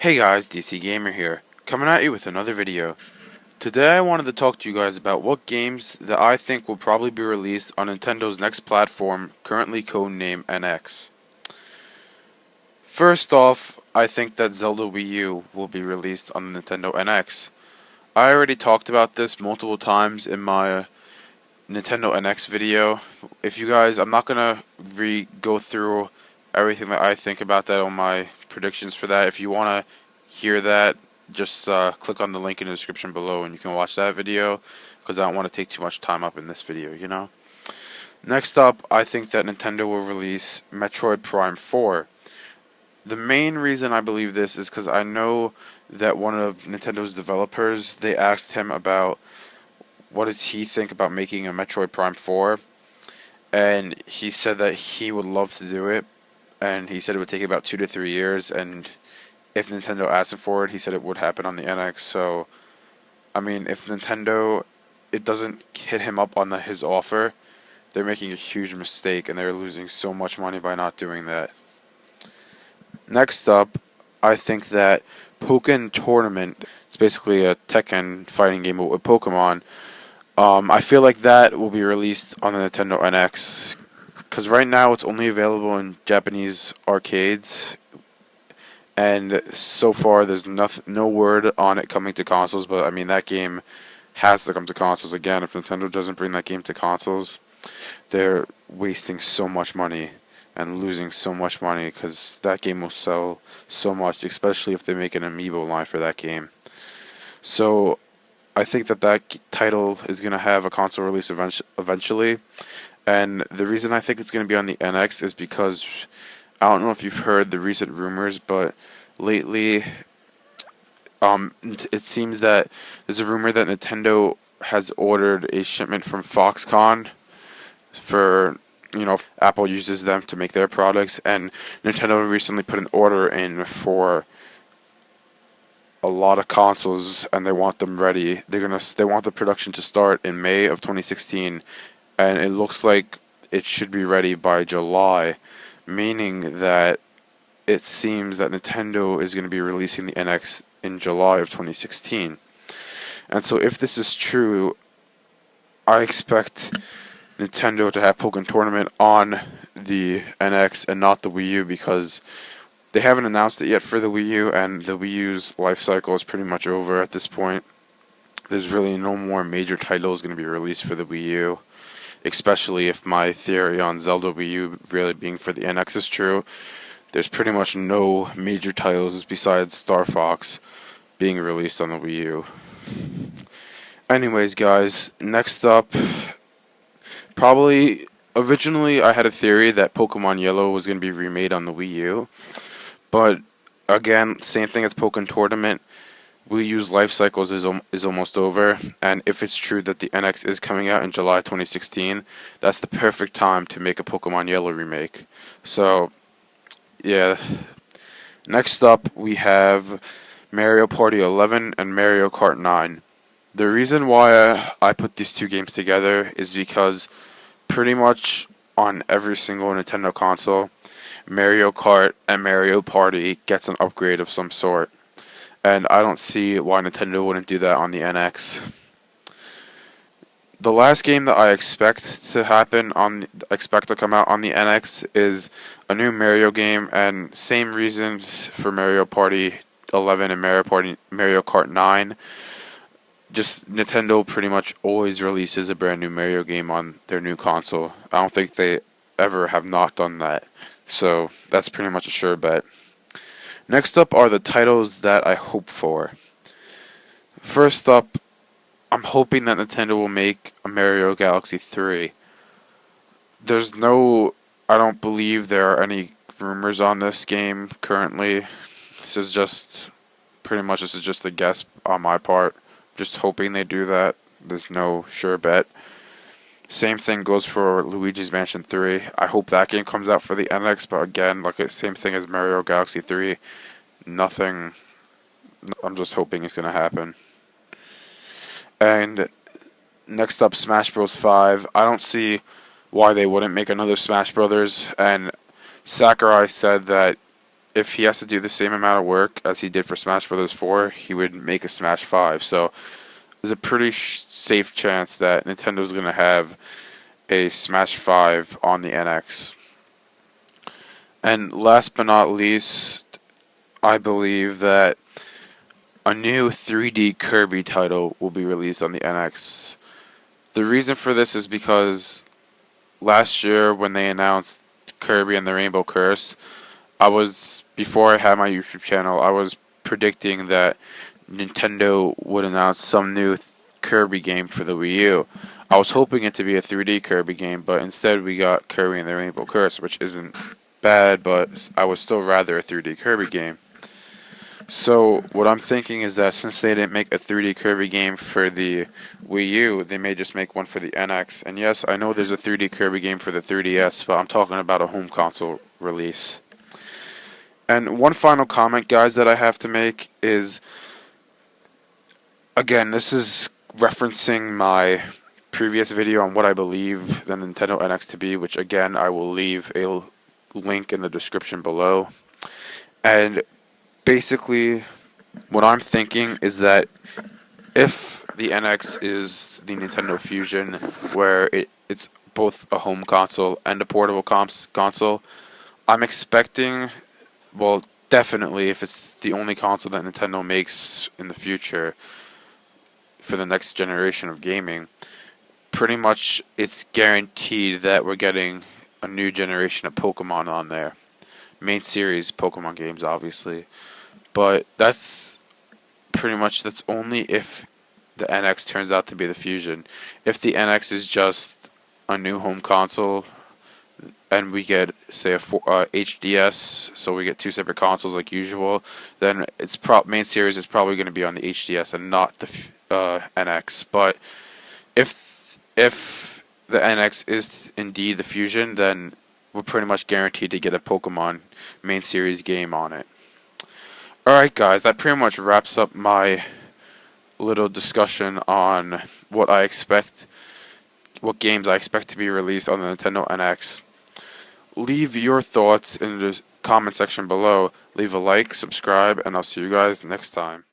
Hey guys, DC Gamer here, coming at you with another video. Today I wanted to talk to you guys about what games that I think will probably be released on Nintendo's next platform, currently codenamed NX. First off, I think that Zelda Wii U will be released on the Nintendo NX. I already talked about this multiple times in my Nintendo NX video. If you guys, I'm not gonna go through everything that I think about that on my predictions for that. If you wanna hear that, just click on the link in the description below and you can watch that video, because I don't want to take too much time up in this video. Next up, I think that Nintendo will release Metroid Prime 4. The main reason I believe this is because I know that one of Nintendo's developers, they asked him about what does he think about making a Metroid Prime 4, and he said that he would love to do it, and he said it would take about 2 to 3 years, and if Nintendo asked him for it, he said it would happen on the NX. So, I mean, if Nintendo, it doesn't hit him up on his offer, they're making a huge mistake, and they're losing so much money by not doing that. Next up, I think that Pokken Tournament, it's basically a Tekken fighting game with Pokemon. I feel like that will be released on the Nintendo NX, because right now it's only available in Japanese arcades, and so far there's no word on it coming to consoles. But I mean, that game has to come to consoles again. If Nintendo doesn't bring that game to consoles, they're wasting so much money and losing so much money, because that game will sell so much, especially if they make an amiibo line for that game. So I think that title is going to have a console release eventually. And the reason I think it's going to be on the NX is because I don't know if you've heard the recent rumors, but lately, it seems that there's a rumor that Nintendo has ordered a shipment from Foxconn for, Apple uses them to make their products, and Nintendo recently put an order in for a lot of consoles, and they want them ready. They want the production to start in May of 2016, and it looks like it should be ready by July, meaning that it seems that Nintendo is going to be releasing the NX in July of 2016. And so if this is true, I expect Nintendo to have Pokken Tournament on the NX and not the Wii U, because they haven't announced it yet for the Wii U, and the Wii U's life cycle is pretty much over at this point. There's really no more major titles going to be released for the Wii U, especially if my theory on Zelda Wii U really being for the NX is true. There's pretty much no major titles besides Star Fox being released on the Wii U. Anyways, guys, next up, probably originally I had a theory that Pokemon Yellow was going to be remade on the Wii U, but again, same thing as Pokken Tournament. Wii U's life cycles is almost over, and if it's true that the NX is coming out in July 2016, that's the perfect time to make a Pokemon Yellow remake. So, yeah. Next up, we have Mario Party 11 and Mario Kart 9. The reason why I put these two games together is because pretty much on every single Nintendo console, Mario Kart and Mario Party gets an upgrade of some sort. And I don't see why Nintendo wouldn't do that on the NX. The last game that I expect to come out on the NX is a new Mario game, and same reasons for Mario Party 11 and Mario Kart 9. Just Nintendo pretty much always releases a brand new Mario game on their new console. I don't think they ever have not done that. So that's pretty much a sure bet. Next up are the titles that I hope for. First up, I'm hoping that Nintendo will make a Mario Galaxy 3. I don't believe there are any rumors on this game currently. This is just a guess on my part. Just hoping they do that. There's no sure bet. Same thing goes for Luigi's Mansion 3. I hope that game comes out for the NX, but again, same thing as Mario Galaxy 3. Nothing. I'm just hoping it's going to happen. And next up, Smash Bros. 5. I don't see why they wouldn't make another Smash Brothers. And Sakurai said that if he has to do the same amount of work as he did for Smash Bros. 4, he would make a Smash 5. So there's a pretty safe chance that Nintendo's going to have a Smash 5 on the NX. And last but not least, I believe that a new 3D Kirby title will be released on the NX. The reason for this is because last year when they announced Kirby and the Rainbow Curse, before I had my YouTube channel, I was predicting that Nintendo would announce some new Kirby game for the Wii U. I was hoping it to be a 3D Kirby game, but instead we got Kirby and the Rainbow Curse, which isn't bad, but I would still rather a 3D Kirby game. So what I'm thinking is that since they didn't make a 3D Kirby game for the Wii U, they may just make one for the NX. And yes, I know there's a 3D Kirby game for the 3DS, but I'm talking about a home console release. And one final comment, guys, that I have to make is, again, this is referencing my previous video on what I believe the Nintendo NX to be, which again, I will leave a link in the description below. And basically, what I'm thinking is that if the NX is the Nintendo Fusion, where it's both a home console and a portable console, I'm expecting, well, definitely, if it's the only console that Nintendo makes in the future for the next generation of gaming, pretty much it's guaranteed that we're getting a new generation of Pokemon on there. Main series Pokemon games, obviously. But that's only if the NX turns out to be the Fusion. If the NX is just a new home console, and we get, say, a HDS, so we get two separate consoles like usual, then its main series is probably going to be on the HDS and not the NX. But if the NX is indeed the Fusion, then we're pretty much guaranteed to get a Pokemon main series game on it. Alright guys, that pretty much wraps up my little discussion on what games I expect to be released on the Nintendo NX. Leave your thoughts in the comment section below. Leave a like, subscribe, and I'll see you guys next time.